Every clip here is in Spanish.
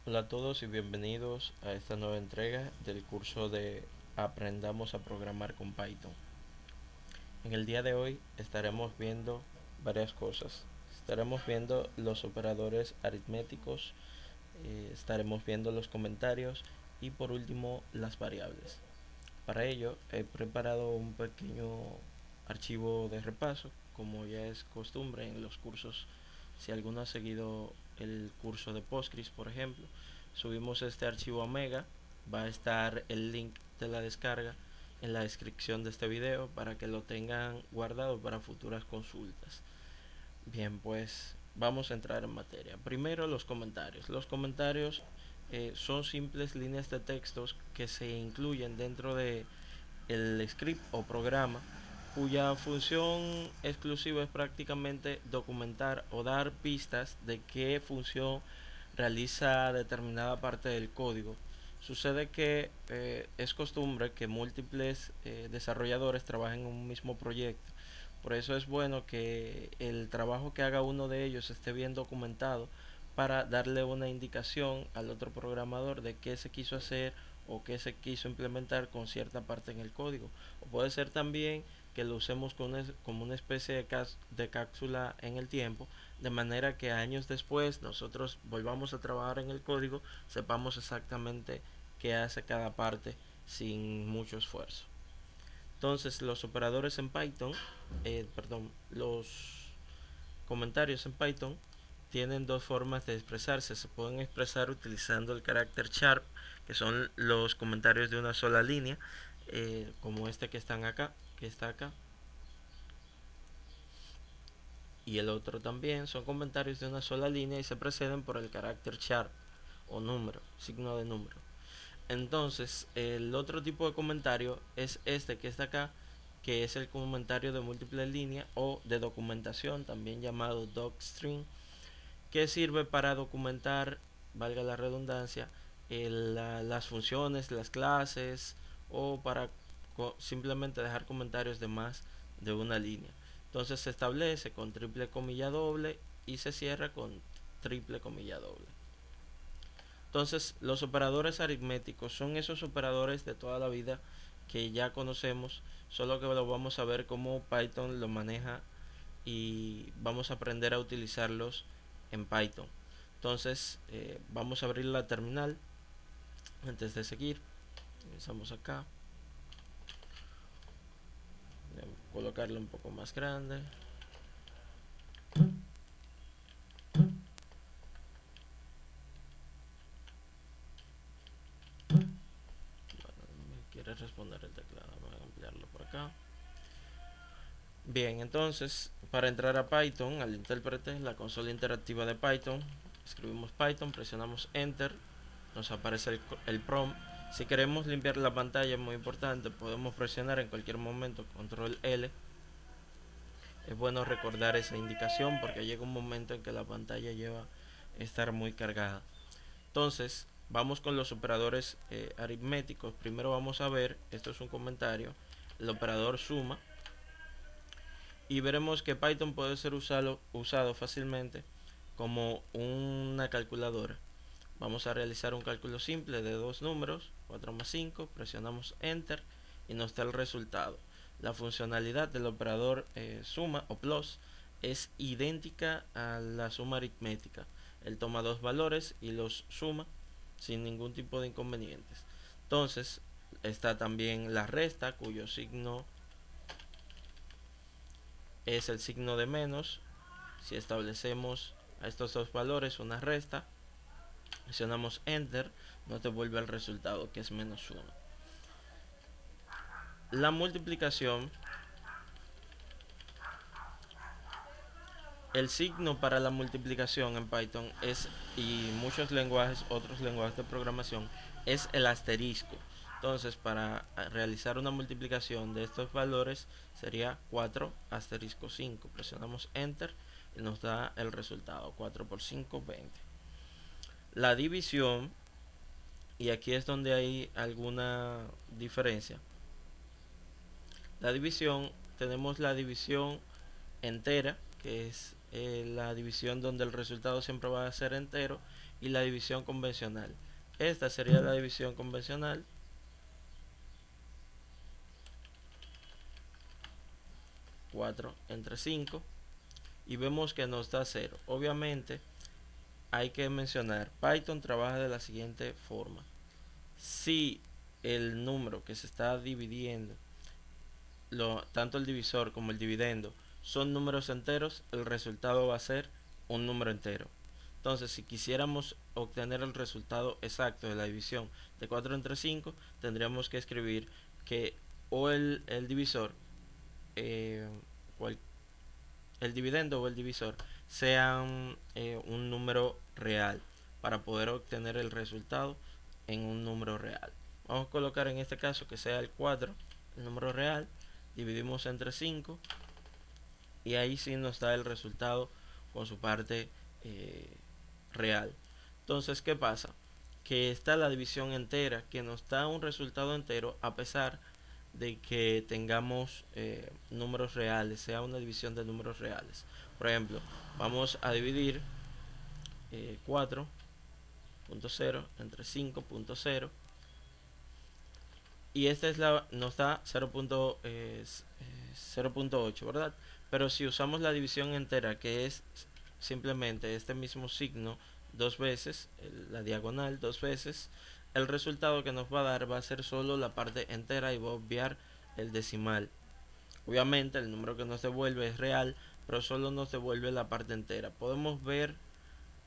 Hola a todos y bienvenidos a esta nueva entrega del curso de Aprendamos a programar con Python. En el día de hoy estaremos viendo varias cosas. Estaremos viendo los operadores aritméticos, estaremos viendo los comentarios y por último las variables. Para ello he preparado un pequeño archivo de repaso, como ya es costumbre en los cursos. Si alguno ha seguido el curso de Postgres, por ejemplo, subimos este archivo a Mega. Va a estar el link de la descarga en la descripción de este video para que lo tengan guardado para futuras consultas. Bien, pues vamos a entrar en materia. Primero los comentarios. Los comentarios son simples líneas de textos que se incluyen dentro de el script o programa, cuya función exclusiva es prácticamente documentar o dar pistas de qué función realiza determinada parte del código. Sucede que es costumbre que múltiples desarrolladores trabajen en un mismo proyecto. Por eso es bueno que el trabajo que haga uno de ellos esté bien documentado para darle una indicación al otro programador de qué se quiso hacer o qué se quiso implementar con cierta parte en el código. O puede ser también que lo usemos como una especie de cápsula en el tiempo, de manera que años después nosotros volvamos a trabajar en el código, sepamos exactamente qué hace cada parte sin mucho esfuerzo. Entonces los operadores en Python, los comentarios en Python tienen dos formas de expresarse. Se pueden expresar utilizando el carácter sharp, que son los comentarios de una sola línea, como este que están acá, que está acá. Y el otro también son comentarios de una sola línea y se preceden por el carácter sharp o número, signo de número. Entonces, el otro tipo de comentario es este que está acá, que es el comentario de múltiples líneas o de documentación, también llamado docstring, que sirve para documentar, valga la redundancia, las funciones, las clases o para simplemente dejar comentarios de más de una línea. Entonces se establece con triple comilla doble y se cierra con triple comilla doble. Entonces los operadores aritméticos son esos operadores de toda la vida que ya conocemos, solo que lo vamos a ver cómo Python lo maneja y vamos a aprender a utilizarlos en Python. Entonces vamos a abrir la terminal. Antes de seguir, comenzamos acá, colocarlo un poco más grande. Bueno, me quiere responder el teclado, voy a ampliarlo por acá. Bien, entonces para entrar a Python, al intérprete, la consola interactiva de Python, escribimos Python, presionamos Enter, nos aparece el prompt. Si queremos limpiar la pantalla, es muy importante, podemos presionar en cualquier momento Control L. Es bueno recordar esa indicación porque llega un momento en que la pantalla lleva a estar muy cargada. Entonces, vamos con los operadores aritméticos. Primero vamos a ver, esto es un comentario, el operador suma. Y veremos que Python puede ser usado fácilmente como una calculadora. Vamos a realizar un cálculo simple de dos números, 4 más 5, presionamos Enter y nos da el resultado. La funcionalidad del operador suma o plus es idéntica a la suma aritmética. Él toma dos valores y los suma sin ningún tipo de inconvenientes. Entonces está también la resta, cuyo signo es el signo de menos. Si establecemos a estos dos valores una resta, presionamos Enter, nos devuelve el resultado que es menos 1. La multiplicación, el signo para la multiplicación en Python es, y muchos lenguajes, otros lenguajes de programación, es el asterisco. Entonces para realizar una multiplicación de estos valores sería 4 asterisco 5. Presionamos Enter y nos da el resultado, 4 por 5, 20. La división, y aquí es donde hay alguna diferencia. La división, tenemos la división entera, que es la división donde el resultado siempre va a ser entero y la división convencional. Esta sería la división convencional. 4 entre 5 y vemos que nos da 0. Obviamente hay que mencionar, Python trabaja de la siguiente forma: si el número que se está dividiendo, tanto el divisor como el dividendo, son números enteros, el resultado va a ser un número entero. Entonces, si quisiéramos obtener el resultado exacto de la división de 4 entre 5, tendríamos que escribir que o el divisor, el dividendo o el divisor sean un número real para poder obtener el resultado en un número real. Vamos a colocar en este caso que sea el 4, el número real, dividimos entre 5 y ahí sí nos da el resultado con su parte real. Entonces, ¿qué pasa? Que está la división entera, que nos da un resultado entero a pesar de que tengamos números reales, sea una división de números reales. Por ejemplo, vamos a dividir 4.0 entre 5.0 y esta es nos da 0.8, ¿verdad? Pero si usamos la división entera, que es simplemente este mismo signo dos veces, la diagonal dos veces, el resultado que nos va a dar va a ser solo la parte entera y va a obviar el decimal. Obviamente el número que nos devuelve es real, pero solo nos devuelve la parte entera. Podemos ver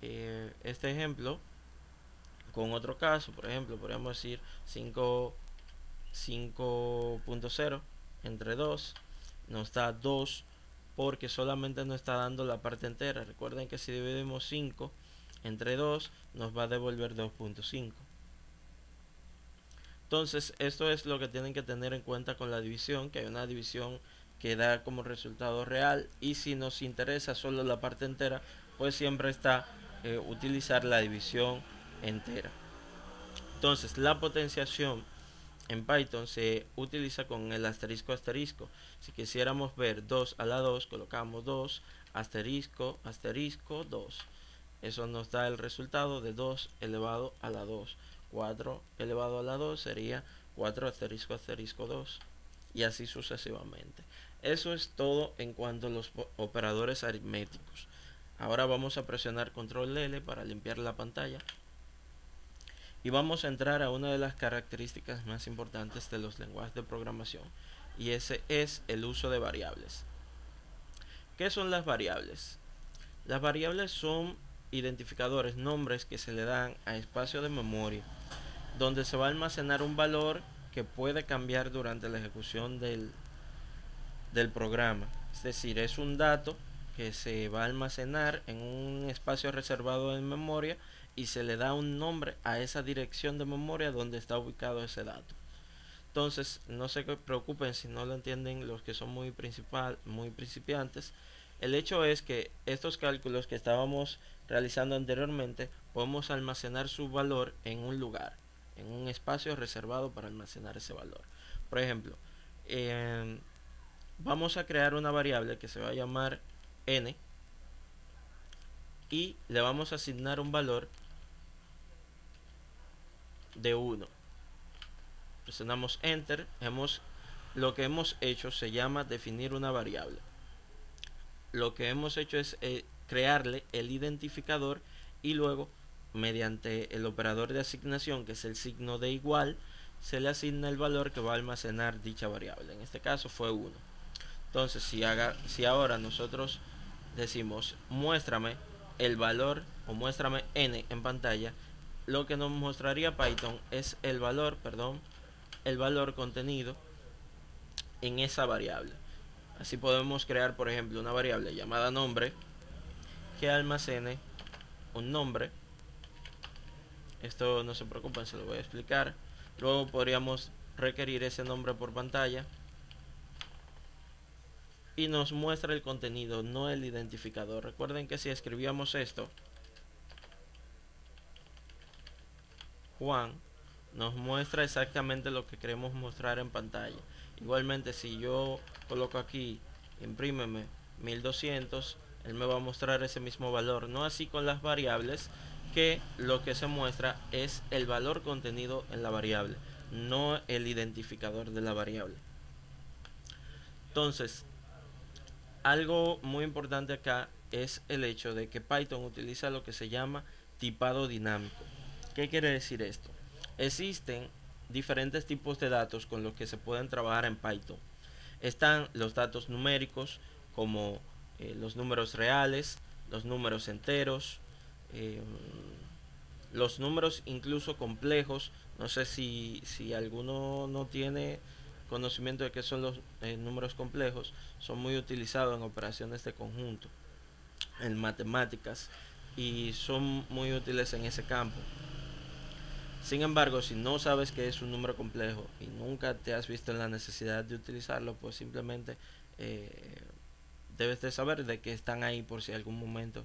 este ejemplo con otro caso. Por ejemplo, podríamos decir 5.0 entre 2 nos da 2 porque solamente nos está dando la parte entera. Recuerden que si dividimos 5 entre 2 nos va a devolver 2.5. Entonces esto es lo que tienen que tener en cuenta con la división, que hay una división que da como resultado real, y si nos interesa solo la parte entera, pues siempre está utilizar la división entera. Entonces la potenciación en Python se utiliza con el asterisco asterisco. Si quisiéramos ver 2 a la 2, colocamos 2 asterisco asterisco 2. Eso nos da el resultado de 2 elevado a la 2. 4 elevado a la 2 sería 4 asterisco asterisco 2. Y así sucesivamente. Eso es todo en cuanto a los operadores aritméticos. Ahora vamos a presionar control L para limpiar la pantalla. Y vamos a entrar a una de las características más importantes de los lenguajes de programación. Y ese es el uso de variables. ¿Qué son las variables? Las variables son identificadores, nombres que se le dan a espacios de memoria, donde se va a almacenar un valor que puede cambiar durante la ejecución del programa. Es decir, es un dato que se va a almacenar en un espacio reservado en memoria y se le da un nombre a esa dirección de memoria donde está ubicado ese dato. Entonces, no se preocupen si no lo entienden los que son muy principiantes. El hecho es que estos cálculos que estábamos realizando anteriormente, podemos almacenar su valor en un lugar, en un espacio reservado para almacenar ese valor. Por ejemplo, vamos a crear una variable que se va a llamar n y le vamos a asignar un valor de 1. Presionamos enter. Lo que hemos hecho se llama definir una variable. Lo que hemos hecho es crearle el identificador y luego mediante el operador de asignación, que es el signo de igual, se le asigna el valor que va a almacenar dicha variable. En este caso fue 1. Entonces si ahora nosotros decimos muéstrame el valor o muéstrame n en pantalla, lo que nos mostraría Python es el valor contenido en esa variable. Así podemos crear, por ejemplo, una variable llamada nombre que almacene un nombre. Esto no se preocupen, se lo voy a explicar. Luego podríamos requerir ese nombre por pantalla y nos muestra el contenido, no el identificador. Recuerden que si escribíamos esto, Juan, nos muestra exactamente lo que queremos mostrar en pantalla. Igualmente, si yo coloco aquí imprímeme 1200, él me va a mostrar ese mismo valor. No así con las variables, que lo que se muestra es el valor contenido en la variable, no el identificador de la variable. Entonces, algo muy importante acá es el hecho de que Python utiliza lo que se llama tipado dinámico. ¿Qué quiere decir esto? Existen diferentes tipos de datos con los que se pueden trabajar en Python. Están los datos numéricos, como los números reales, los números enteros, eh, los números incluso complejos. No sé si alguno no tiene conocimiento de qué son los números complejos. Son muy utilizados en operaciones de conjunto, en matemáticas, y son muy útiles en ese campo. Sin embargo, si no sabes qué es un número complejo y nunca te has visto en la necesidad de utilizarlo, pues simplemente eh, debes de saber de que están ahí por si algún momento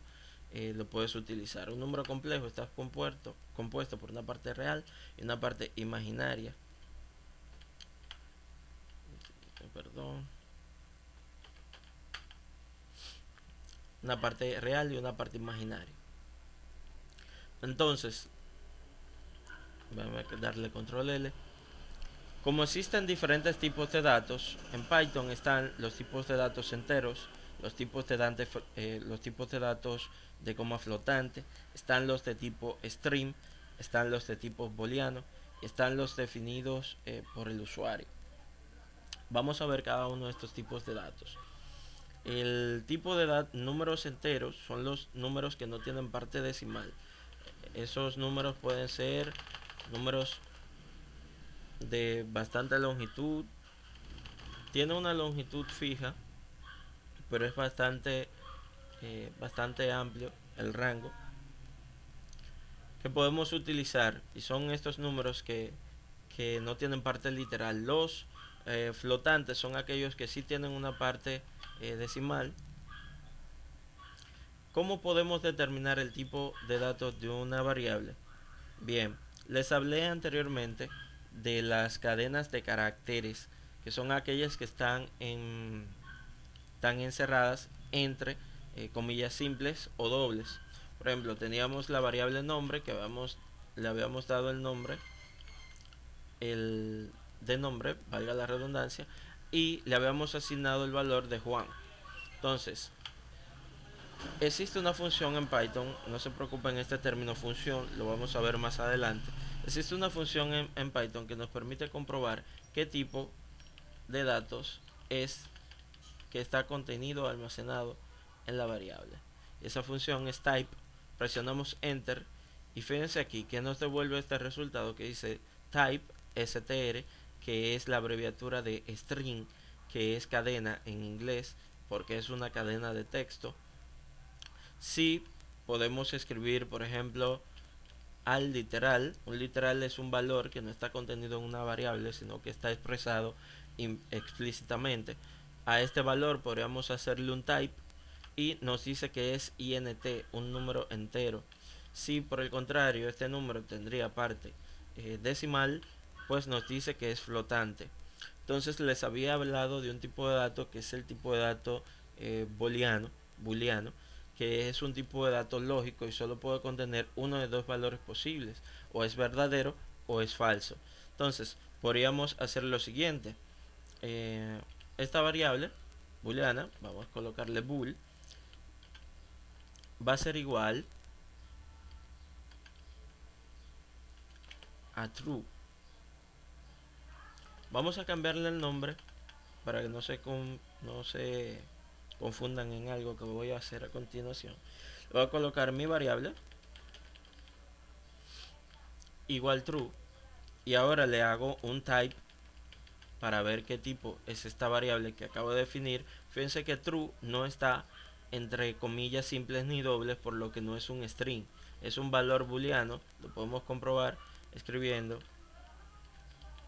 lo puedes utilizar. Un número complejo está compuesto por una parte real y una parte imaginaria. Perdón. Una parte real y una parte imaginaria. Entonces, vamos a darle control L. Como existen diferentes tipos de datos, en Python están los tipos de datos enteros, los tipos de datos de coma flotante, están los de tipo string, están los de tipo booleano, están los definidos por el usuario. Vamos a ver cada uno de estos tipos de datos. El tipo de números enteros son los números que no tienen parte decimal. Esos números pueden ser números de bastante longitud. Tiene una longitud fija, pero es bastante amplio el rango que podemos utilizar, y son estos números que no tienen parte literal. Los flotantes son aquellos que sí tienen una parte decimal. ¿Cómo podemos determinar el tipo de datos de una variable? Bien, les hablé anteriormente de las cadenas de caracteres, que son aquellas que están encerradas entre comillas simples o dobles. Por ejemplo, teníamos la variable nombre, que le habíamos dado el nombre, el de nombre, valga la redundancia, y le habíamos asignado el valor de Juan. Entonces, existe una función en Python, no se preocupen, este término función lo vamos a ver más adelante. Existe una función en Python que nos permite comprobar qué tipo de datos es que está contenido almacenado en la variable. Esa función es type. Presionamos enter y fíjense aquí que nos devuelve este resultado que dice type str, que es la abreviatura de string, que es cadena en inglés porque es una cadena de texto. Si podemos escribir, por ejemplo, al literal. Un literal es un valor que no está contenido en una variable, sino que está expresado explícitamente. A este valor podríamos hacerle un type y nos dice que es int, un número entero. Si por el contrario este número tendría parte decimal, pues nos dice que es flotante. Entonces les había hablado de un tipo de dato que es el tipo de dato booleano, que es un tipo de dato lógico y solo puede contener uno de dos valores posibles, o es verdadero o es falso. Entonces podríamos hacer lo siguiente: eh, esta variable booleana, vamos a colocarle bool, va a ser igual a true. Vamos a cambiarle el nombre para que no se confundan en algo que voy a hacer a continuación. Voy a colocar mi variable igual true, y ahora le hago un type para ver qué tipo es esta variable que acabo de definir. Fíjense que true no está entre comillas simples ni dobles, por lo que no es un string, es un valor booleano. Lo podemos comprobar escribiendo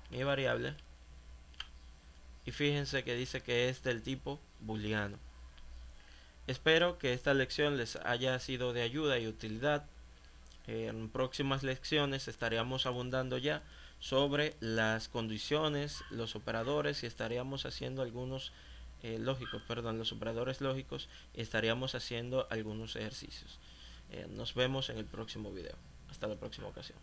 mi variable y fíjense que dice que es del tipo booleano. Espero que esta lección les haya sido de ayuda y utilidad. En próximas lecciones estaríamos abundando ya sobre las condiciones, los operadores, y estaríamos haciendo algunos lógicos, perdón, los operadores lógicos, y estaríamos haciendo algunos ejercicios. Nos vemos en el próximo video. Hasta la próxima ocasión.